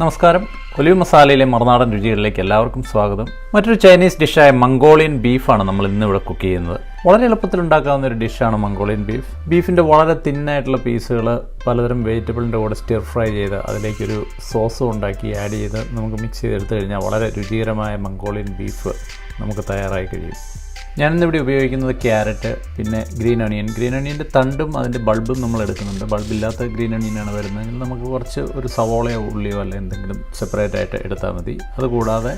നമസ്കാരം. ഒലിവ് മസാലയിലെ മറുനാടൻ രുചികളിലേക്ക് എല്ലാവർക്കും സ്വാഗതം. മറ്റൊരു ചൈനീസ് ഡിഷായ മംഗോളിയൻ ബീഫാണ് നമ്മൾ ഇന്നിവിടെ കുക്ക് ചെയ്യുന്നത്. വളരെ എളുപ്പത്തിൽ ഉണ്ടാക്കാവുന്ന ഒരു ഡിഷാണ് മംഗോളിയൻ ബീഫ്. ബീഫിൻ്റെ വളരെ തിന്നായിട്ടുള്ള പീസുകൾ പലതരം വെജിറ്റബിളിൻ്റെ കൂടെ സ്റ്റിർ ഫ്രൈ ചെയ്ത് അതിലേക്കൊരു സോസും ഉണ്ടാക്കി ആഡ് ചെയ്ത് നമുക്ക് മിക്സ് ചെയ്തെടുത്തു കഴിഞ്ഞാൽ വളരെ രുചികരമായ മംഗോളിയൻ ബീഫ് നമുക്ക് തയ്യാറായി കഴിയും. ഞാനിന്നിവിടെ ഉപയോഗിക്കുന്നത് ക്യാരറ്റ്, പിന്നെ ഗ്രീൻ ഒണിയൻ്റെ തണ്ടും അതിൻ്റെ ബൾബും നമ്മൾ എടുക്കുന്നുണ്ട്. ബൾബില്ലാത്ത ഗ്രീൻ ഒണിയനാണ് വരുന്നതെങ്കിൽ നമുക്ക് കുറച്ച് ഒരു സവോളയോ ഉള്ളിയോ അല്ലെ എന്തെങ്കിലും സെപ്പറേറ്റ് ആയിട്ട് എടുത്താൽ മതി. അതുകൂടാതെ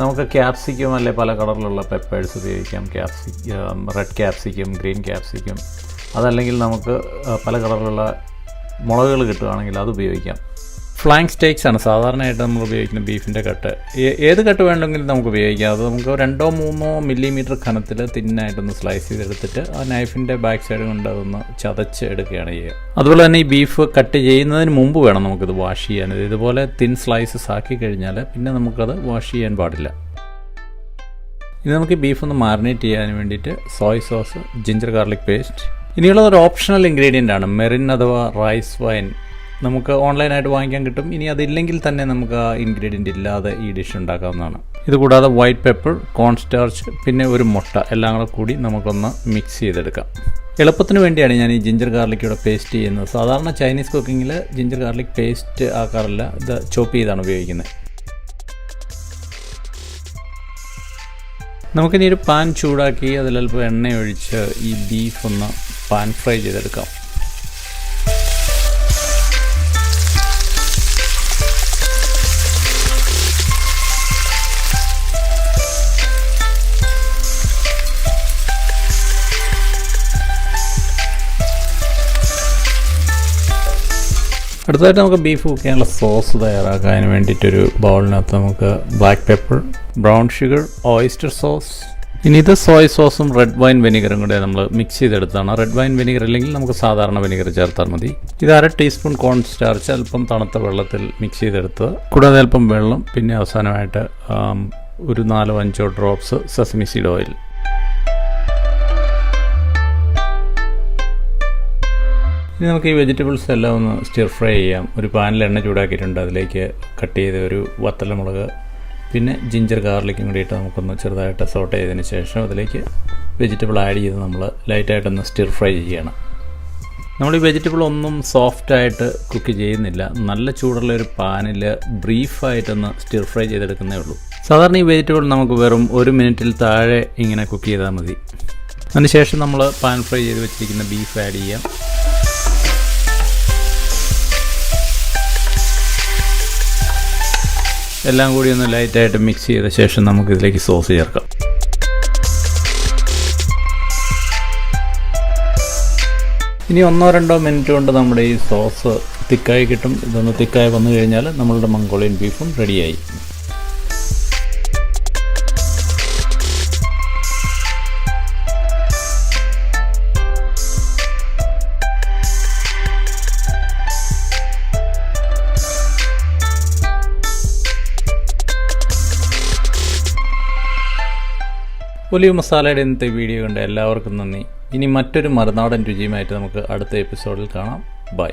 നമുക്ക് ക്യാപ്സിക്കം അല്ലെ പല കളറിലുള്ള പെപ്പേഴ്സ് ഉപയോഗിക്കാം. റെഡ് ക്യാപ്സിക്കം, ഗ്രീൻ ക്യാപ്സിക്കം, അതല്ലെങ്കിൽ നമുക്ക് പല കളറിലുള്ള മുളകുകൾ കിട്ടുകയാണെങ്കിൽ അത് ഉപയോഗിക്കാം. ഫ്ലാങ്ക് സ്റ്റേക്സ് ആണ് സാധാരണയായിട്ട് നമ്മൾ ഉപയോഗിക്കുന്ന ബീഫിൻ്റെ കട്ട്. ഏത് കട്ട് വേണമെങ്കിലും നമുക്ക് ഉപയോഗിക്കാം. അത് നമുക്ക് 2-3 മില്ലിമീറ്റർ കനത്തിൽ തിന്നായിട്ടൊന്ന് സ്ലൈസ് ചെയ്തെടുത്തിട്ട് ആ നൈഫിൻ്റെ ബാക്ക് സൈഡ് കൊണ്ട് അതൊന്ന് ചതച്ച് എടുക്കുകയാണ് ചെയ്യുക. അതുപോലെ തന്നെ ഈ ബീഫ് കട്ട് ചെയ്യുന്നതിന് മുമ്പ് വേണം നമുക്കിത് വാഷ് ചെയ്യാൻ. ഇതുപോലെ തിൻ സ്ലൈസസ് ആക്കി കഴിഞ്ഞാൽ പിന്നെ നമുക്കത് വാഷ് ചെയ്യാൻ പാടില്ല. ഇനി നമുക്ക് ബീഫ് ഒന്ന് മാറിനേറ്റ് ചെയ്യാൻ വേണ്ടിയിട്ട് Soy sauce, ginger garlic paste. ഇനിയുള്ളത് ഒരു ഓപ്ഷണൽ ഇൻഗ്രീഡിയൻ്റ് ആണ്. മെറിൻ അഥവാ റൈസ് വൈൻ നമുക്ക് ഓൺലൈനായിട്ട് വാങ്ങിക്കാൻ കിട്ടും. ഇനി അതില്ലെങ്കിൽ തന്നെ നമുക്ക് ആ ഇൻഗ്രീഡിയൻ്റ് ഇല്ലാതെ ഈ ഡിഷ് ഉണ്ടാക്കാവുന്നതാണ്. ഇതുകൂടാതെ വൈറ്റ് പെപ്പർ, കോൺ സ്റ്റാർച്ച്, പിന്നെ ഒരു മുട്ട എല്ലാം കൂടി നമുക്കൊന്ന് മിക്സ് ചെയ്തെടുക്കാം. എളുപ്പത്തിന് വേണ്ടിയാണ് ഞാൻ ഈ ജിഞ്ചർ ഗാർലിക്കിയുടെ പേസ്റ്റ് ചെയ്യുന്നത്. സാധാരണ ചൈനീസ് കുക്കിങ്ങിൽ ജിഞ്ചർ ഗാർലിക് പേസ്റ്റ് ആക്കാറില്ല, ഇത് ചോപ്പ് ചെയ്താണ് ഉപയോഗിക്കുന്നത്. നമുക്കിനി ഒരു പാൻ ചൂടാക്കി അതിലൽപ്പം എണ്ണ ഒഴിച്ച് ഈ ബീഫ് ഒന്ന് പാൻ ഫ്രൈ ചെയ്തെടുക്കാം. അടുത്തതായിട്ട് നമുക്ക് ബീഫ് കുക്ക് ചെയ്യാനുള്ള സോസ് തയ്യാറാക്കാം. അതിന് വേണ്ടിയിട്ടൊരു ബൗളിനകത്ത് നമുക്ക് black pepper, brown sugar, oyster sauce, ഇനി ഇത് സോയ് സോസും റെഡ് വൈൻ വെനിഗറും കൂടെ നമ്മൾ മിക്സ് ചെയ്തെടുത്താണ്. റെഡ് വൈൻ വെനിഗർ അല്ലെങ്കിൽ നമുക്ക് സാധാരണ വെനിഗർ ചേർത്താൽ മതി. ഇത് 1/2 ടീസ്പൂൺ കോൺ സ്റ്റാർച്ച് അല്പം തണുത്ത വെള്ളത്തിൽ മിക്സ് ചെയ്തെടുത്ത്, കൂടാതെ അല്പം വെള്ളം, പിന്നെ അവസാനമായിട്ട് ഒരു 4-5 ഡ്രോപ്സ് സെസമി സീഡ് ഓയിൽ. ഇനി നമുക്ക് ഈ വെജിറ്റബിൾസ് എല്ലാം ഒന്ന് സ്റ്റിർ ഫ്രൈ ചെയ്യാം. ഒരു പാനിൽ എണ്ണ ചൂടാക്കിയിട്ടുണ്ട്. അതിലേക്ക് കട്ട് ചെയ്ത ഒരു വത്തലമുളക്, പിന്നെ ജിഞ്ചർ ഗാർലിക്കും കൂടി ഇട്ട് നമുക്കൊന്ന് ചെറുതായിട്ട് സോട്ട് ചെയ്തതിന് ശേഷം അതിലേക്ക് വെജിറ്റബിൾ ആഡ് ചെയ്ത് നമ്മൾ ലൈറ്റായിട്ടൊന്ന് സ്റ്റിർ ഫ്രൈ ചെയ്യണം. നമ്മൾ ഈ വെജിറ്റബിൾ ഒന്നും സോഫ്റ്റായിട്ട് കുക്ക് ചെയ്യുന്നില്ല. നല്ല ചൂടുള്ള ഒരു പാനിൽ ബ്രീഫായിട്ടൊന്ന് സ്റ്റിർ ഫ്രൈ ചെയ്തെടുക്കുന്നേ ഉള്ളൂ. സാധാരണ ഈ വെജിറ്റബിൾ നമുക്ക് വെറും 1 മിനിറ്റിൽ താഴെ ഇങ്ങനെ കുക്ക് ചെയ്താൽ മതി. അതിനുശേഷം നമ്മൾ പാൻ ഫ്രൈ ചെയ്ത് വെച്ചിരിക്കുന്ന ബീഫ് ആഡ് ചെയ്യാം. എല്ലാം കൂടി ഒന്ന് ലൈറ്റായിട്ട് മിക്സ് ചെയ്ത ശേഷം നമുക്കിതിലേക്ക് സോസ് ചേർക്കാം. ഇനി 1-2 മിനിറ്റ് കൊണ്ട് നമ്മുടെ ഈ സോസ് തിക്കായി കിട്ടും. ഇതൊന്ന് തിക്കായി വന്നു കഴിഞ്ഞാൽ നമ്മളുടെ മംഗോളിയൻ ബീഫും റെഡിയായി. ഒലിവ് മസാലയുടെ ഇന്നത്തെ വീഡിയോ കണ്ട എല്ലാവർക്കും നന്ദി. ഇനി മറ്റൊരു മറുനാടൻ രുചിയുമായിട്ട് നമുക്ക് അടുത്ത എപ്പിസോഡിൽ കാണാം. ബൈ.